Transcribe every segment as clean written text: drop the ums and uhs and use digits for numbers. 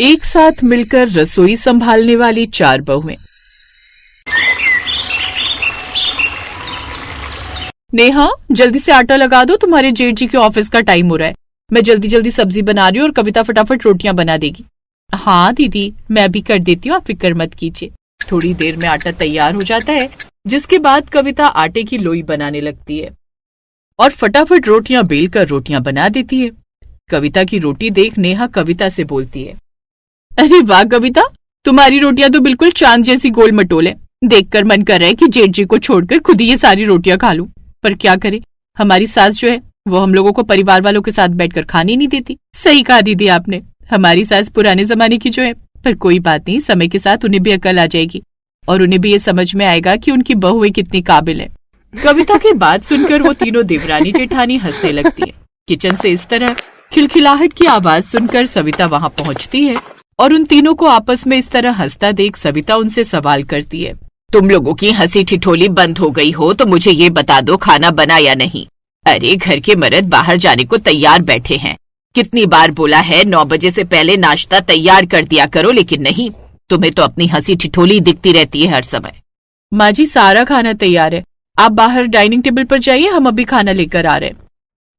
एक साथ मिलकर रसोई संभालने वाली 4 बहुएं। नेहा, जल्दी से आटा लगा दो, तुम्हारे जेठ जी के ऑफिस का टाइम हो रहा है। मैं जल्दी जल्दी सब्जी बना रही हूँ और कविता फटाफट रोटियां बना देगी। हाँ दीदी, मैं भी कर देती हूँ, आप फिक्र मत कीजिए। थोड़ी देर में आटा तैयार हो जाता है, जिसके बाद कविता आटे की लोई बनाने लगती है और फटाफट रोटियां बेल कर रोटियां बना देती है। कविता की रोटी देख नेहा कविता से बोलती है, अरे वाह कविता, तुम्हारी रोटियां तो बिल्कुल चांद जैसी गोल मटोल है। देखकर मन कर रहा है कि जेठ जी को छोड़कर खुद ही ये सारी रोटियां खा लूं, पर क्या करे, हमारी सास जो है वो हम लोगों को परिवार वालों के साथ बैठकर खाने नहीं देती। सही कहा दीदी आपने, हमारी सास पुराने जमाने की जो है, पर कोई बात नहीं, समय के साथ उन्हें भी अकल आ जाएगी और उन्हें भी ये समझ में आएगा कि उनकी बहुएं कितनी काबिल है। कविता की बात सुनकर वो तीनों देवरानी जेठानी हंसने लगती है। किचन से इस तरह खिलखिलाहट की आवाज सुनकर सविता वहां पहुंचती है और उन तीनों को आपस में इस तरह हंसता देख सविता उनसे सवाल करती है, तुम लोगों की हंसी ठिठोली बंद हो गई हो तो मुझे ये बता दो, खाना बना या नहीं? अरे घर के मर्द बाहर जाने को तैयार बैठे हैं। कितनी बार बोला है 9 बजे से पहले नाश्ता तैयार कर दिया करो, लेकिन नहीं, तुम्हें तो अपनी हंसी ठिठोली दिखती रहती है हर समय। माँ जी, सारा खाना तैयार है, आप बाहर डाइनिंग टेबल पर जाइए, हम अभी खाना लेकर आ रहे हैं।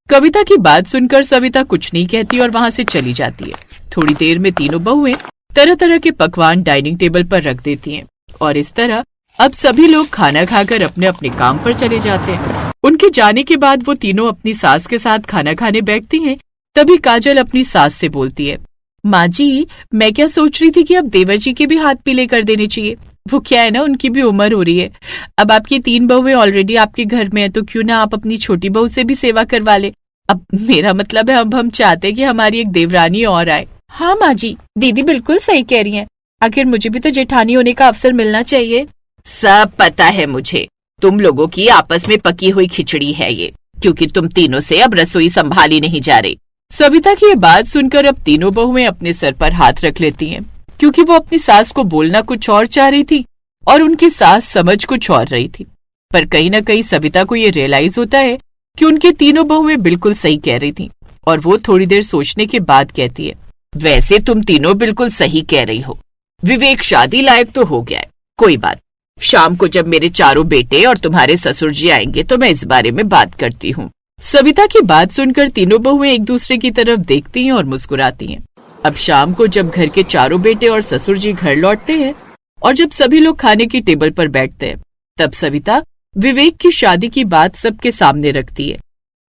कविता की बात सुनकर सविता कुछ नहीं कहती और वहां से चली जाती है। थोड़ी देर में तीनों बहुएं तरह तरह के पकवान डाइनिंग टेबल पर रख देती हैं और इस तरह अब सभी लोग खाना खाकर अपने अपने काम पर चले जाते हैं। उनके जाने के बाद वो तीनों अपनी सास के साथ खाना खाने बैठती हैं। तभी काजल अपनी सास से बोलती है, माँ जी, मैं क्या सोच रही थी कि अब देवर जी के भी हाथ पीले कर देने चाहिए। वो क्या है ना, उनकी भी उम्र हो रही है। अब आपकी 3 बहुएं ऑलरेडी आपके घर में है, तो क्यों ना आप अपनी छोटी बहू से भी सेवा करवा ले। अब मेरा मतलब है, अब हम चाहते हैं कि हमारी एक देवरानी और आए। हाँ माँ जी, दीदी बिल्कुल सही कह रही हैं, आखिर मुझे भी तो जेठानी होने का अवसर मिलना चाहिए। सब पता है मुझे, तुम लोगों की आपस में पकी हुई खिचड़ी है ये, क्योंकि तुम तीनों से अब रसोई संभाली नहीं जा रही। सविता की ये बात सुनकर अब तीनों बहुएं अपने सर पर हाथ रख लेती हैं, क्योंकि वो अपनी सास को बोलना कुछ और चाह रही थी और उनकी सास समझ कुछ और रही थी। पर कहीं न कहीं सविता को ये रियलाइज होता है कि उनकी तीनों बहुएं बिल्कुल सही कह रही थी और वो थोड़ी देर सोचने के बाद कहती है, वैसे तुम तीनों बिल्कुल सही कह रही हो, विवेक शादी लायक तो हो गया है। कोई बात, शाम को जब मेरे चारों बेटे और तुम्हारे ससुर जी आएंगे तो मैं इस बारे में बात करती हूँ। सविता की बात सुनकर तीनों बहुएं एक दूसरे की तरफ देखती हैं और मुस्कुराती हैं। अब शाम को जब घर के चारों बेटे और ससुर जी घर लौटते हैं और जब सभी लोग खाने की टेबल पर बैठते हैं, तब सविता विवेक की शादी की बात सबके सामने रखती है।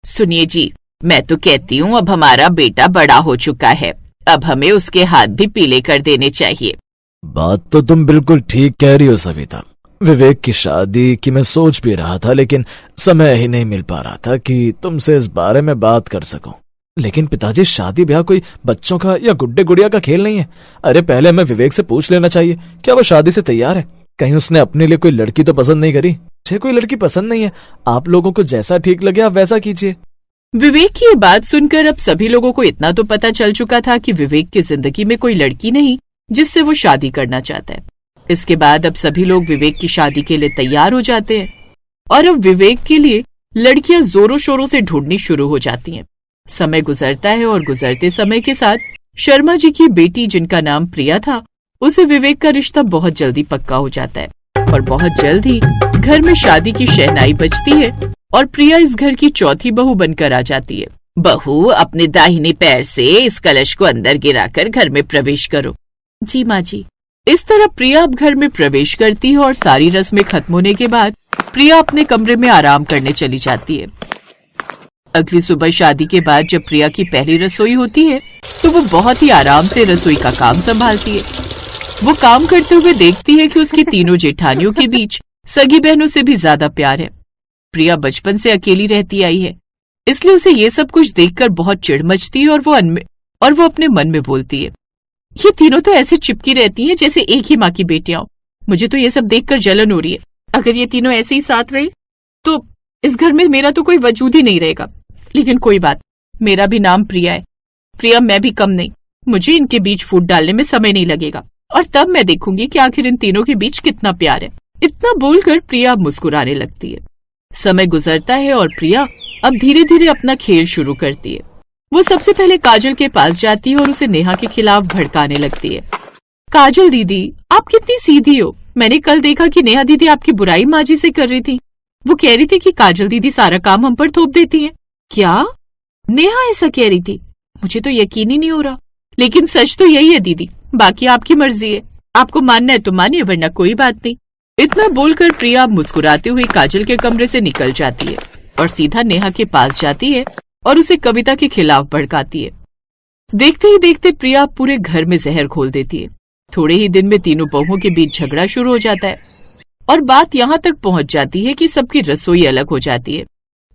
सुनिए जी, मैं तो कहती हूँ अब हमारा बेटा बड़ा हो चुका है, अब हमें उसके हाथ भी पीले कर देने चाहिए। बात तो तुम बिल्कुल ठीक कह रही हो सविता। विवेक की शादी की मैं सोच भी रहा था, लेकिन समय ही नहीं मिल पा रहा था कि तुमसे इस बारे में बात कर सकूं। लेकिन पिताजी, शादी ब्याह कोई बच्चों का या गुड्डे गुड़िया का खेल नहीं है। अरे पहले हमें विवेक से पूछ लेना चाहिए, क्या वो शादी से तैयार है? कहीं उसने अपने लिए कोई लड़की तो पसंद नहीं करी? मुझे कोई लड़की पसंद नहीं है, आप लोगों को जैसा ठीक लगे आप वैसा कीजिए। विवेक की ये बात सुनकर अब सभी लोगों को इतना तो पता चल चुका था कि विवेक की जिंदगी में कोई लड़की नहीं जिससे वो शादी करना चाहता है। इसके बाद अब सभी लोग विवेक की शादी के लिए तैयार हो जाते हैं और अब विवेक के लिए लड़कियां जोरों शोरों से ढूंढनी शुरू हो जाती हैं। समय गुजरता है और गुजरते समय के साथ शर्मा जी की बेटी, जिनका नाम प्रिया था, उसे विवेक का रिश्ता बहुत जल्दी पक्का हो जाता है और बहुत जल्द ही घर में शादी की शहनाई बजती है और प्रिया इस घर की चौथी बहू बनकर आ जाती है। बहू, अपने दाहिने पैर से इस कलश को अंदर गिराकर घर में प्रवेश करो। जी माँ जी। इस तरह प्रिया अब घर में प्रवेश करती है और सारी रस्में खत्म होने के बाद प्रिया अपने कमरे में आराम करने चली जाती है। अगली सुबह शादी के बाद जब प्रिया की पहली रसोई होती है तो वो बहुत ही आराम से रसोई का काम संभालती है। वो काम करते हुए देखती है कि उसकी तीनों जेठानियों के बीच सगी बहनों से भी ज्यादा प्यार है। प्रिया बचपन से अकेली रहती आई है, इसलिए उसे ये सब कुछ देखकर बहुत चिढ़ मचती है और वो अपने मन में बोलती है, ये तीनों तो ऐसे चिपकी रहती हैं जैसे एक ही माँ की बेटियां हो। मुझे तो ये सब देखकर जलन हो रही है। अगर ये तीनों ऐसे ही साथ रहे तो इस घर में मेरा तो कोई वजूद ही नहीं रहेगा। लेकिन कोई बात, मेरा भी नाम प्रिया है, प्रिया मैं भी कम नहीं। मुझे इनके बीच फूट डालने में समय नहीं लगेगा और तब मैं देखूंगी कि आखिर इन तीनों के बीच कितना प्यार है। इतना बोलकर प्रिया मुस्कुराने लगती है। समय गुजरता है और प्रिया अब धीरे धीरे अपना खेल शुरू करती है। वो सबसे पहले काजल के पास जाती है और उसे नेहा के खिलाफ भड़काने लगती है। काजल दीदी, आप कितनी सीधी हो। मैंने कल देखा कि नेहा दीदी आपकी बुराई माँ जी से कर रही थी। वो कह रही थी कि काजल दीदी सारा काम हम पर थोप देती है। क्या? नेहा ऐसा कह रही थी? मुझे तो यकीन ही नहीं हो रहा। लेकिन सच तो यही है दीदी, बाकी आपकी मर्जी है। आपको मानना है तो मानिए, वरना कोई बात नहीं। इतना बोलकर प्रिया मुस्कुराते हुए काजल के कमरे से निकल जाती है और सीधा नेहा के पास जाती है और उसे कविता के खिलाफ भड़काती है। देखते ही देखते प्रिया पूरे घर में जहर घोल देती है। थोड़े ही दिन में तीनों बहुओं के बीच झगड़ा शुरू हो जाता है और बात यहाँ तक पहुंच जाती है कि सबकी रसोई अलग हो जाती है।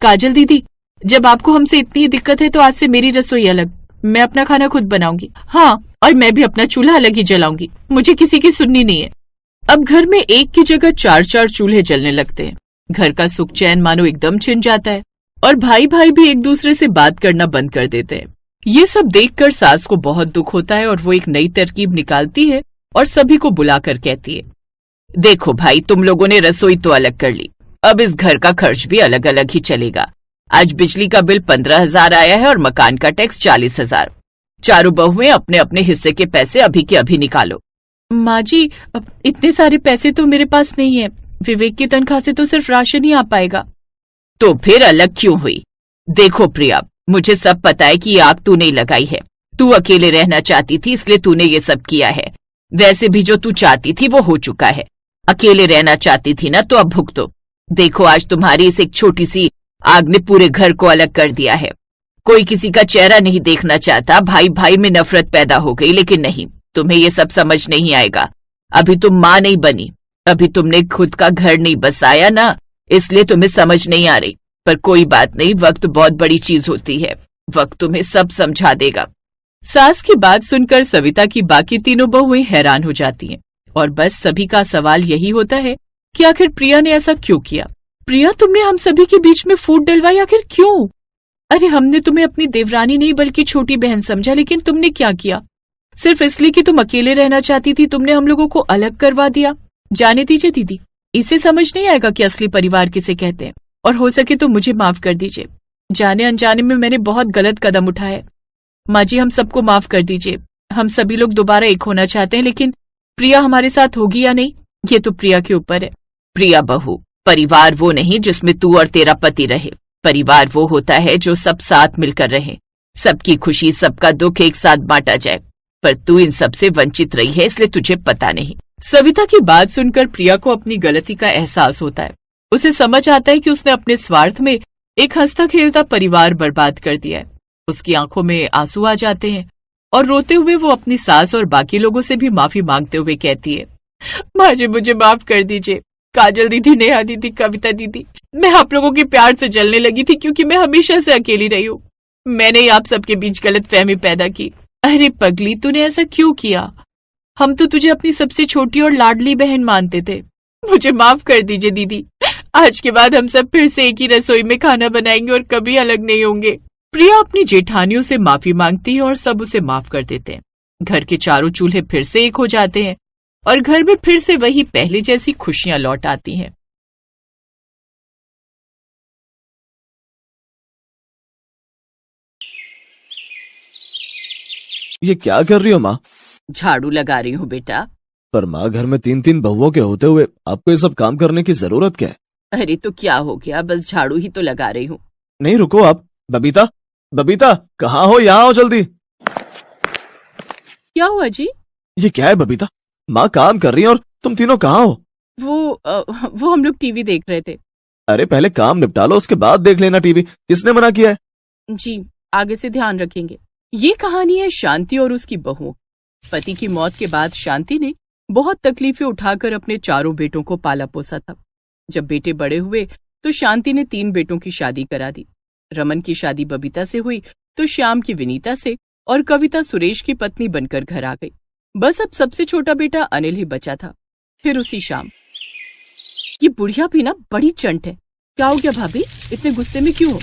काजल दीदी, जब आपको हमसे इतनी दिक्कत है तो आज से मेरी रसोई अलग। मैं अपना खाना खुद बनाऊंगी। हाँ, और मैं भी अपना चूल्हा अलग ही जलाऊंगी। मुझे किसी की सुननी नहीं है। अब घर में एक की जगह 4-4 चूल्हे जलने लगते हैं। घर का सुख चैन मानो एकदम छिन जाता है और भाई भाई भी एक दूसरे से बात करना बंद कर देते हैं। ये सब देखकर सास को बहुत दुख होता है और वो एक नई तरकीब निकालती है और सभी को बुलाकर कहती है, देखो भाई, तुम लोगों ने रसोई तो अलग कर ली, अब इस घर का खर्च भी अलग अलग ही चलेगा। आज बिजली का बिल 15,000 आया है और मकान का टैक्स 40,000। चारों बहुएं अपने अपने हिस्से के पैसे अभी के अभी निकालो। माँ जी, इतने सारे पैसे तो मेरे पास नहीं है। विवेक की तनख्वाह से तो सिर्फ राशन ही आ पाएगा। तो फिर अलग क्यों हुई? देखो प्रिया, मुझे सब पता है कि ये आग तू नहीं लगाई है। तू अकेले रहना चाहती थी इसलिए तूने ये सब किया है। वैसे भी जो तू चाहती थी वो हो चुका है। अकेले रहना चाहती थी ना, तो अब भुगतो। देखो, आज तुम्हारी इस एक छोटी सी आग ने पूरे घर को अलग कर दिया है। कोई किसी का चेहरा नहीं देखना चाहता, भाई भाई में नफरत पैदा हो गई। लेकिन नहीं, तुम्हें ये सब समझ नहीं आएगा। अभी तुम माँ नहीं बनी, अभी तुमने खुद का घर नहीं बसाया ना, इसलिए तुम्हें समझ नहीं आ रही। पर कोई बात नहीं, वक्त बहुत बड़ी चीज होती है। वक्त तुम्हें सब समझा देगा। सास की बात सुनकर सविता की बाकी तीनों बहुएं हैरान हो जाती हैं और बस सभी का सवाल यही होता है कि आखिर प्रिया ने ऐसा क्यों किया। प्रिया, तुमने हम सभी के बीच में फूट डलवाई, आखिर क्यों? अरे हमने तुम्हें अपनी देवरानी नहीं बल्कि छोटी बहन समझा, लेकिन तुमने क्या किया? सिर्फ इसलिए कि तुम अकेले रहना चाहती थी, तुमने हम लोगों को अलग करवा दिया। जाने दीजिए दीदी, इसे समझ नहीं आएगा कि असली परिवार किसे कहते हैं, और हो सके तो मुझे माफ कर दीजिए। जाने अनजाने में मैंने बहुत गलत कदम उठाया है। माँ जी, हम सबको माफ कर दीजिए। हम सभी लोग दोबारा एक होना चाहते हैं, लेकिन प्रिया हमारे साथ होगी या नहीं, ये तो प्रिया के ऊपर है। प्रिया बहू, परिवार वो नहीं जिसमें तू और तेरा पति रहे। परिवार वो होता है जो सब साथ मिलकर रहे, सबकी खुशी सबका दुख एक साथ बांटा जाए। पर तू इन सब से वंचित रही है, इसलिए तुझे पता नहीं। सविता की बात सुनकर प्रिया को अपनी गलती का एहसास होता है। उसे समझ आता है कि उसने अपने स्वार्थ में एक हंसता खेलता परिवार बर्बाद कर दिया है। उसकी आंखों में आंसू आ जाते हैं और रोते हुए वो अपनी सास और बाकी लोगों से भी माफी मांगते हुए कहती है, माँ जी मुझे माफ कर दीजिए। काजल दीदी, नेहा दीदी, कविता दीदी, मैं आप लोगों के प्यार से जलने लगी थी क्योंकि मैं हमेशा से अकेली रही हूँ। मैंने ही आप सबके बीच गलतफहमी पैदा की। अरे पगली, तूने ऐसा क्यों किया? हम तो तुझे अपनी सबसे छोटी और लाडली बहन मानते थे। मुझे माफ कर दीजिए दीदी। आज के बाद हम सब फिर से एक ही रसोई में खाना बनाएंगे और कभी अलग नहीं होंगे। प्रिया अपनी जेठानियों से माफी मांगती है और सब उसे माफ कर देते हैं। घर के चारों चूल्हे फिर से एक हो जाते हैं और घर में फिर से वही पहले जैसी खुशियां लौट आती हैं। ये क्या कर रही हो माँ? झाड़ू लगा रही हूँ बेटा। पर माँ, घर में 3-3 बहुओं के होते हुए आपको ये सब काम करने की जरूरत क्या है? अरे तो क्या हो गया, बस झाड़ू ही तो लगा रही हूँ। नहीं, रुको आप। बबीता, बबीता, कहाँ हो? यहाँ आओ जल्दी। क्या हुआ जी? ये क्या है बबीता? माँ काम कर रही है और तुम तीनों कहाँ हो? वो हम लोग टीवी देख रहे थे। अरे पहले काम निपटा लो, उसके बाद देख लेना टीवी। किसने मना किया है? जी, आगे से ध्यान रखेंगे। ये कहानी है शांति और उसकी बहू। पति की मौत के बाद शांति ने बहुत तकलीफें उठाकर अपने चारों बेटों को पाला पोसा था। जब बेटे बड़े हुए तो शांति ने 3 बेटों की शादी करा दी। रमन की शादी बबीता से हुई तो श्याम की विनीता से और कविता सुरेश की पत्नी बनकर घर आ गई। बस अब सबसे छोटा बेटा अनिल ही बचा था। फिर उसी शाम, ये बुढ़िया भी ना बड़ी चंट है। क्या हो गया भाभी, इतने गुस्से में क्यों हो?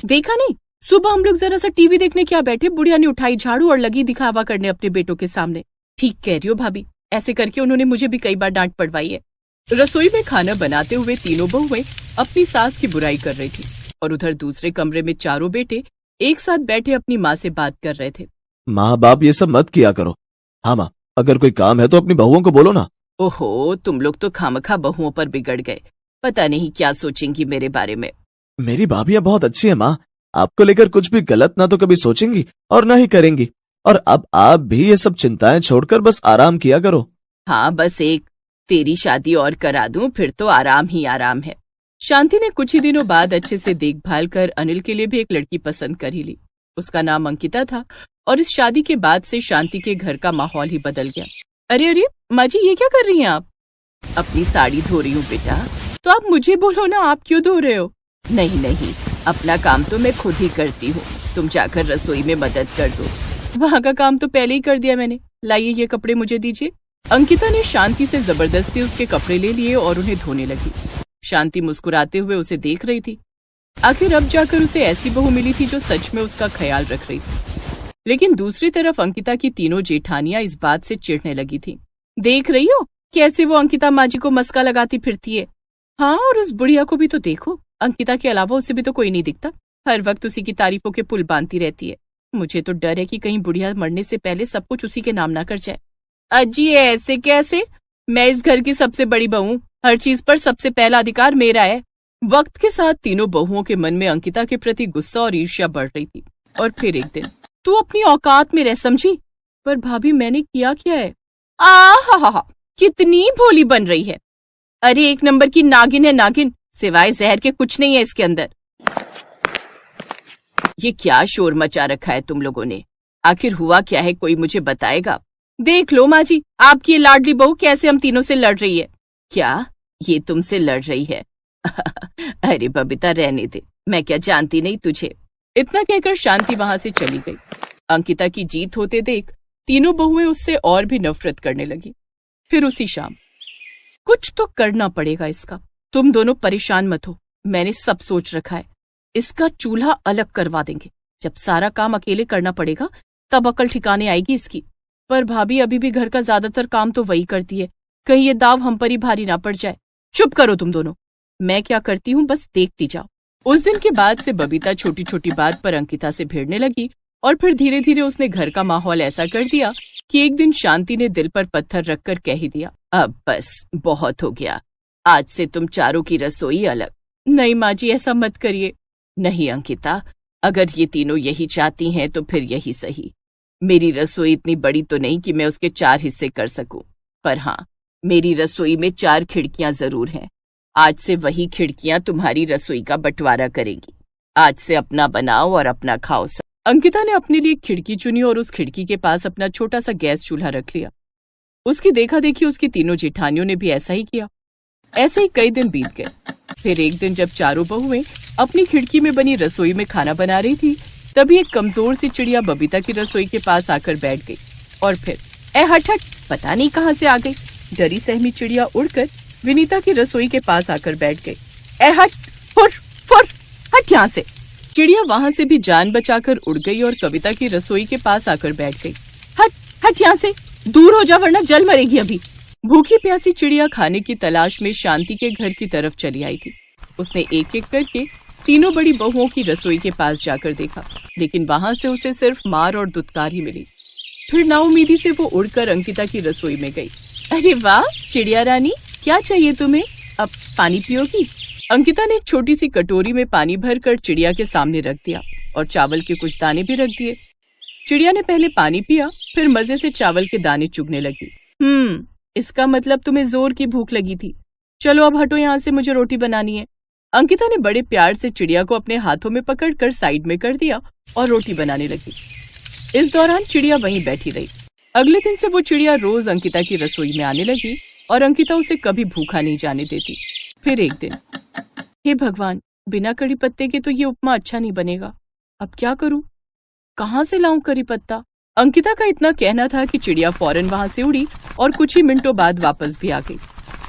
देखा नहीं, सुबह हम लोग जरा सा टीवी देखने क्या बैठे, बुढ़िया ने उठाई झाड़ू और लगी दिखावा करने अपने बेटों के सामने। ठीक कह रही हो भाभी, ऐसे करके उन्होंने मुझे भी कई बार डांट पड़वाई है। रसोई में खाना बनाते हुए तीनों बहुएं अपनी सास की बुराई कर रही थी और उधर दूसरे कमरे में चारों बेटे एक साथ बैठे अपनी माँ से बात कर रहे थे। माँ बाप ये सब मत किया करो। हाँ माँ, अगर कोई काम है तो अपनी बहुओं को बोलो ना। ओहो, तुम लोग तो खामखा बहुओं पर बिगड़ गए। पता नहीं क्या सोचेंगी मेरे बारे में। मेरी भाभियां बहुत अच्छी है माँ, आपको लेकर कुछ भी गलत ना तो कभी सोचेंगी और ना ही करेंगी। और अब आप भी ये सब चिंताएं छोड़कर बस आराम किया करो। हाँ, बस एक तेरी शादी और करा दूं, फिर तो आराम ही आराम है। शांति ने कुछ ही दिनों बाद अच्छे से देखभाल कर अनिल के लिए भी एक लड़की पसंद कर ही ली। उसका नाम अंकिता था और इस शादी के बाद से शांति के घर का माहौल ही बदल गया। अरे अरे माँ जी, ये क्या कर रही हैं आप? अपनी साड़ी धो रही हूँ बेटा। तो आप मुझे बोलो ना, आप क्यों धो रहे हो? नहीं नहीं, अपना काम तो मैं खुद ही करती हूँ, तुम जाकर रसोई में मदद कर दो। वहाँ का काम तो पहले ही कर दिया मैंने, लाइए ये कपड़े मुझे दीजिए। अंकिता ने शांति से जबरदस्ती उसके कपड़े ले लिए और उन्हें धोने लगी। शांति मुस्कुराते हुए उसे देख रही थी। आखिर अब जाकर उसे ऐसी बहू मिली थी जो सच में उसका ख्याल रख रही थी। लेकिन दूसरी तरफ अंकिता की तीनों जेठानियां इस बात से चिढ़ने लगी थी। देख रही हो कैसे वो अंकिता माँ जी को मस्का लगाती फिरती है? हाँ, और उस बुढ़िया को भी तो देखो, अंकिता के अलावा उसे भी तो कोई नहीं दिखता, हर वक्त उसी की तारीफों के पुल बांधती रहती है। मुझे तो डर है कि कहीं बुढ़िया मरने से पहले सब कुछ उसी के नाम ना कर जाए। अजी ऐसे कैसे? मैं इस घर की सबसे बड़ी बहू हूँ, हर चीज पर सबसे पहला अधिकार मेरा है। वक्त के साथ तीनों बहुओं के मन में अंकिता के प्रति गुस्सा और ईर्ष्या बढ़ रही थी। और फिर एक दिन, तू अपनी औकात में रह समझी? पर भाभी मैंने किया क्या है? हा, कितनी भोली बन रही है। अरे एक नंबर की नागिन है नागिन, सिवाय जहर के कुछ नहीं है इसके अंदर। ये क्या शोर मचा रखा है तुम लोगों ने? आखिर हुआ क्या है, कोई मुझे बताएगा? देख लो माँ जी, आपकी ये लाडली बहू कैसे हम तीनों से लड़ रही है। क्या ये तुमसे लड़ रही है? अरे बबीता रहने दे, मैं क्या जानती नहीं तुझे। इतना कहकर शांति वहां से चली गई। अंकिता की जीत होते देख तीनों बहुएं उससे और भी नफरत करने लगी। फिर उसी शाम, कुछ तो करना पड़ेगा इसका। तुम दोनों परेशान मत हो, मैंने सब सोच रखा है। इसका चूल्हा अलग करवा देंगे। जब सारा काम अकेले करना पड़ेगा तब अकल ठिकाने आएगी इसकी। पर भाभी अभी भी घर का ज्यादातर काम तो वही करती है, कहीं ये दाव हम पर ही भारी ना पड़ जाए। चुप करो तुम दोनों, मैं क्या करती हूँ बस देखती जाओ। उस दिन के बाद से बबीता छोटी छोटी बात पर अंकिता से भिड़ने लगी और फिर धीरे धीरे उसने घर का माहौल ऐसा कर दिया कि एक दिन शांति ने दिल पर पत्थर रखकर कह ही दिया, अब बस बहुत हो गया, आज से तुम चारों की रसोई अलग। नहीं माँ जी, ऐसा मत करिए। नहीं अंकिता, अगर ये तीनों यही चाहती हैं तो फिर यही सही। मेरी रसोई इतनी बड़ी तो नहीं कि मैं उसके 4 हिस्से कर सकूं, पर हाँ, मेरी रसोई में 4 खिड़कियां जरूर हैं। आज से वही खिड़कियां तुम्हारी रसोई का बंटवारा करेंगी। आज से अपना बनाओ और अपना खाओ। अंकिता ने अपने लिए खिड़की चुनी और उस खिड़की के पास अपना छोटा सा गैस चूल्हा रख लिया। उसकी देखा देखी उसकी तीनों जेठानियों ने भी ऐसा ही किया। ऐसे ही कई दिन बीत गए। फिर एक दिन जब चारों बहुएं अपनी खिड़की में बनी रसोई में खाना बना रही थी, तभी एक कमजोर सी चिड़िया बबीता की रसोई के पास आकर बैठ गई और फिर हट हट, पता नहीं कहाँ से आ गई। डरी सहमी चिड़िया उड़कर विनीता की रसोई के पास आकर बैठ गई। हट, फुर फुर, हट यहाँ से। चिड़िया वहां से भी जान बचाकर उड़ गई और कविता की रसोई के पास आकर बैठ गई। हट हट यहाँ से, दूर हो जा वरना जल मरेगी अभी। भूखी प्यासी चिड़िया खाने की तलाश में शांति के घर की तरफ चली आई थी। उसने एक एक करके तीनों बड़ी बहुओं की रसोई के पास जाकर देखा, लेकिन वहां से उसे सिर्फ मार और दुत्कार ही मिली। फिर नाउमीदी से वो उड़कर अंकिता की रसोई में गई। अरे वाह चिड़िया रानी, क्या चाहिए तुम्हें? अब पानी पियोगी? अंकिता ने एक छोटी सी कटोरी में पानी भरकर चिड़िया के सामने रख दिया और चावल के कुछ दाने भी रख दिए। चिड़िया ने पहले पानी पिया, फिर मजे से चावल के दाने चुगने लगी। इसका मतलब तुम्हें जोर की भूख लगी थी। चलो अब हटो यहाँ से, मुझे रोटी बनानी है। अंकिता ने बड़े प्यार से चिड़िया को अपने हाथों में पकड़कर साइड में कर दिया और रोटी बनाने लगी। इस दौरान चिड़िया वहीं बैठी रही। अगले दिन से वो चिड़िया रोज अंकिता की रसोई में आने लगी और अंकिता उसे कभी भूखा नहीं जाने देती। फिर एक दिन, हे भगवान, बिना कड़ी पत्ते के तो ये उपमा अच्छा नहीं बनेगा। अब क्या करूं? कहाँ से लाऊं करी पत्ता? अंकिता का इतना कहना था कि चिड़िया फौरन वहां से उड़ी और कुछ ही मिनटों बाद वापस भी आ गई।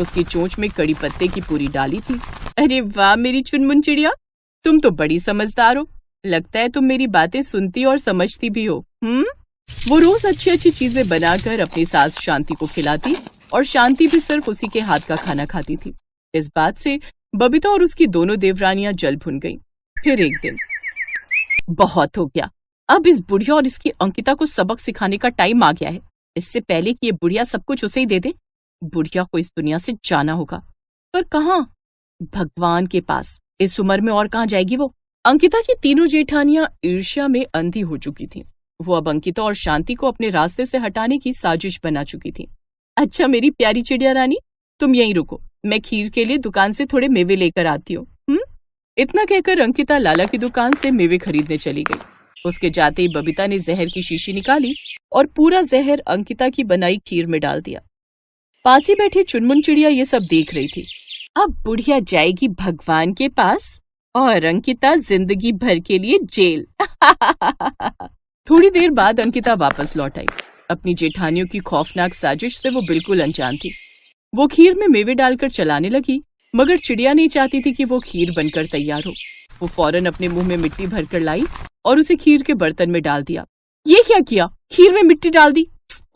उसकी चोंच में कड़ी पत्ते की पूरी डाली थी। अरे वाह मेरी चुनमुन चिड़िया, तुम तो बड़ी समझदार हो। लगता है तुम मेरी बातें सुनती और समझती भी हो। वो रोज अच्छी अच्छी चीजें बनाकर अपनी सास शांति को खिलाती और शांति भी सिर्फ उसी के हाथ का खाना खाती थी। इस बात से बबीता और उसकी दोनों देवरानियां जल भुन गईं। फिर एक दिन, बहुत हो गया, अब इस बुढ़िया और इसकी अंकिता को सबक सिखाने का टाइम आ गया है। इससे पहले कि ये बुढ़िया सब कुछ उसे ही दे दे, बुढ़िया को इस दुनिया से जाना होगा। पर कहाँ? भगवान के पास। इस उम्र में और कहाँ जाएगी वो? अंकिता की तीनों जेठानियां ईर्ष्या में अंधी हो चुकी थीं। वो अब अंकिता और शांति को अपने रास्ते से हटाने की साजिश बना चुकी थीं। अच्छा मेरी प्यारी चिड़िया रानी, तुम यहीं रुको, मैं खीर के लिए दुकान से थोड़े मेवे लेकर आती हूँ। इतना कहकर अंकिता लाला की दुकान से मेवे खरीदने चली गई। उसके जाते ही बबीता ने जहर की शीशी निकाली और पूरा जहर अंकिता की बनाई खीर में डाल दिया। पास ही बैठी चुनमुन चिड़िया ये सब देख रही थी। अब बुढ़िया जाएगी भगवान के पास और अंकिता जिंदगी भर के लिए जेल। थोड़ी देर बाद अंकिता वापस लौट आई। अपनी जेठानियों की खौफनाक साजिश से वो बिल्कुल अनजान थी। वो खीर में मेवे डालकर चलाने लगी, मगर चिड़िया नहीं चाहती थी कि वो खीर बनकर तैयार हो। वो फौरन अपने मुंह में मिट्टी भरकर लाई और उसे खीर के बर्तन में डाल दिया। ये क्या किया? खीर में मिट्टी डाल दी?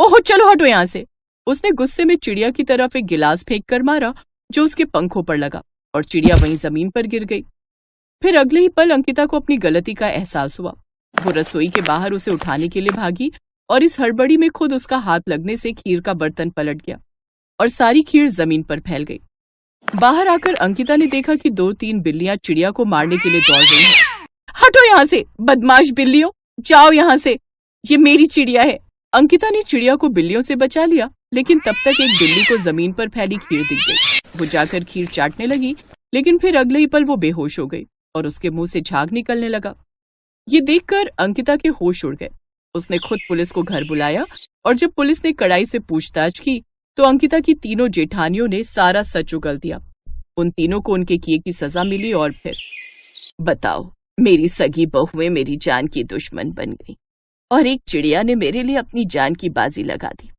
ओहो चलो हटो यहाँ से। उसने गुस्से में चिड़िया की तरफ एक गिलास फेंक कर मारा जो उसके पंखों पर लगा और चिड़िया वहीं जमीन पर गिर गई। फिर अगले ही पल अंकिता को अपनी गलती का एहसास हुआ। वो रसोई के बाहर उसे उठाने के लिए भागी और इस हड़बड़ी में खुद उसका हाथ लगने से खीर का बर्तन पलट गया और सारी खीर जमीन पर फैल गई। बाहर आकर अंकिता ने देखा कि 2-3 बिल्लियां चिड़िया को मारने के लिए दौड़ रही हैं। हटो यहाँ से बदमाश बिल्लियों, जाओ यहाँ से, ये मेरी चिड़िया है। अंकिता ने चिड़िया को बिल्लियों से बचा लिया, लेकिन तब तक एक बिल्ली को जमीन पर फैली खीर दिख गई। वो जाकर खीर चाटने लगी, लेकिन फिर अगले ही पल वो बेहोश हो गई और उसके मुंह से झाग निकलने लगा। ये देखकर अंकिता के होश उड़ गए। उसने खुद पुलिस को घर बुलाया और जब पुलिस ने कड़ाई से पूछताछ की तो अंकिता की तीनों जेठानियों ने सारा सच उगल दिया। उन तीनों को उनके किए की सजा मिली और फिर बताओ, मेरी सगी बहुएं मेरी जान की दुश्मन बन गई और एक चिड़िया ने मेरे लिए अपनी जान की बाजी लगा दी।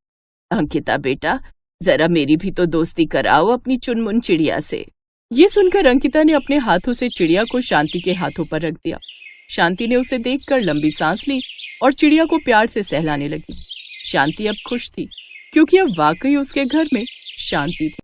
अंकिता बेटा, जरा मेरी भी तो दोस्ती कराओ अपनी चुनमुन चिड़िया से। ये सुनकर अंकिता ने अपने हाथों से चिड़िया को शांति के हाथों पर रख दिया। शांति ने उसे देखकर लंबी सांस ली और चिड़िया को प्यार से सहलाने लगी। शांति अब खुश थी क्योंकि अब वाकई उसके घर में शांति थी।